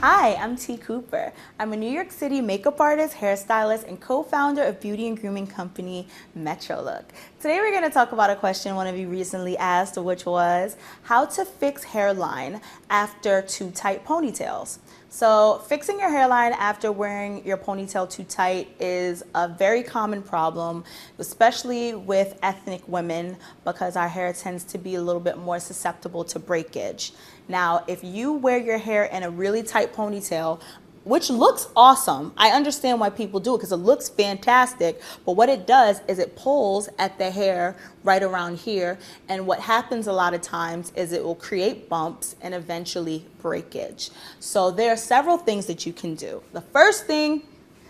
Hi, I'm T. Cooper. I'm a New York City makeup artist, hairstylist, and co-founder of beauty and grooming company Metro Look. Today we're going to talk about a question one of you recently asked, which was how to fix hairline after too tight ponytails. So fixing your hairline after wearing your ponytail too tight is a very common problem, especially with ethnic women, because our hair tends to be a little bit more susceptible to breakage. Now, if you wear your hair in a really tight ponytail, which looks awesome. I understand why people do it because it looks fantastic, but what it does is it pulls at the hair right around here, and what happens a lot of times is it will create bumps and eventually breakage. So there are several things that you can do. The first thing,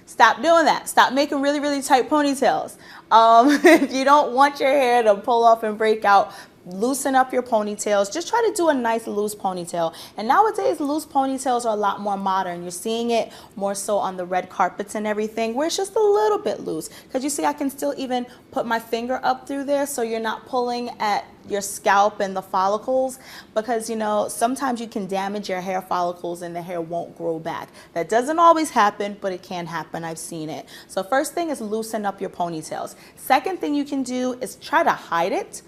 stop doing that. Stop making really, really tight ponytails. If you don't want your hair to pull off and break out, loosen up your ponytails. Just try to do a nice loose ponytail. And nowadays, loose ponytails are a lot more modern. You're seeing it more so on the red carpets and everything, where it's just a little bit loose. Because you see, I can still even put my finger up through there so you're not pulling at your scalp and the follicles, because you know sometimes you can damage your hair follicles and the hair won't grow back. That doesn't always happen, but it can happen. I've seen it. So first thing is loosen up your ponytails. Second thing you can do is try to hide it.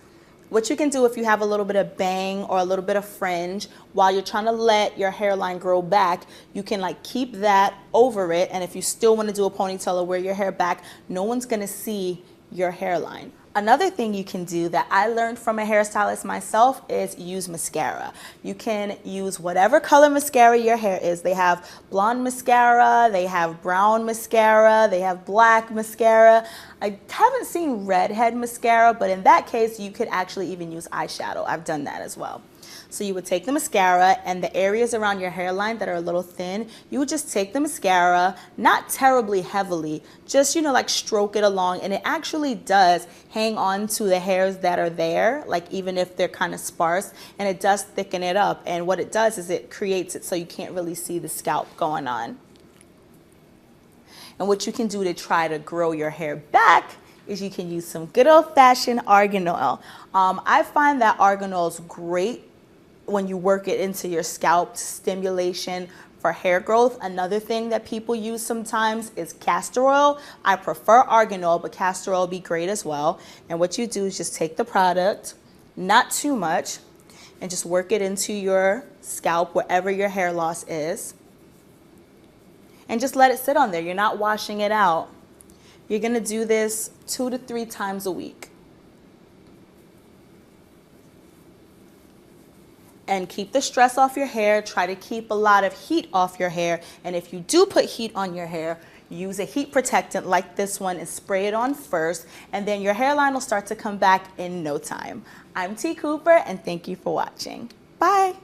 What you can do if you have a little bit of bang or a little bit of fringe, while you're trying to let your hairline grow back, you can like keep that over it. And if you still want to do a ponytail or wear your hair back, no one's going to see your hairline. Another thing you can do that I learned from a hairstylist myself is use mascara. You can use whatever color mascara your hair is. They have blonde mascara, they have brown mascara, they have black mascara. I haven't seen redhead mascara, but in that case, you could actually even use eyeshadow. I've done that as well. So you would take the mascara, and the areas around your hairline that are a little thin, you would just take the mascara, not terribly heavily, just, you know, like stroke it along, and it actually does hang on to the hairs that are there, like even if they're kind of sparse, and it does thicken it up. And what it does is it creates it so you can't really see the scalp going on. And what you can do to try to grow your hair back is you can use some good old-fashioned argan oil. I find that argan oil is great when you work it into your scalp stimulation for hair growth. Another thing that people use sometimes is castor oil. I prefer argan oil, but castor oil will be great as well. And what you do is just take the product, not too much, and just work it into your scalp wherever your hair loss is. And just let it sit on there. You're not washing it out. You're going to do this 2 to 3 times a week. And keep the stress off your hair. Try to keep a lot of heat off your hair. And if you do put heat on your hair, use a heat protectant like this one and spray it on first. And then your hairline will start to come back in no time. I'm T. Cooper, and thank you for watching. Bye.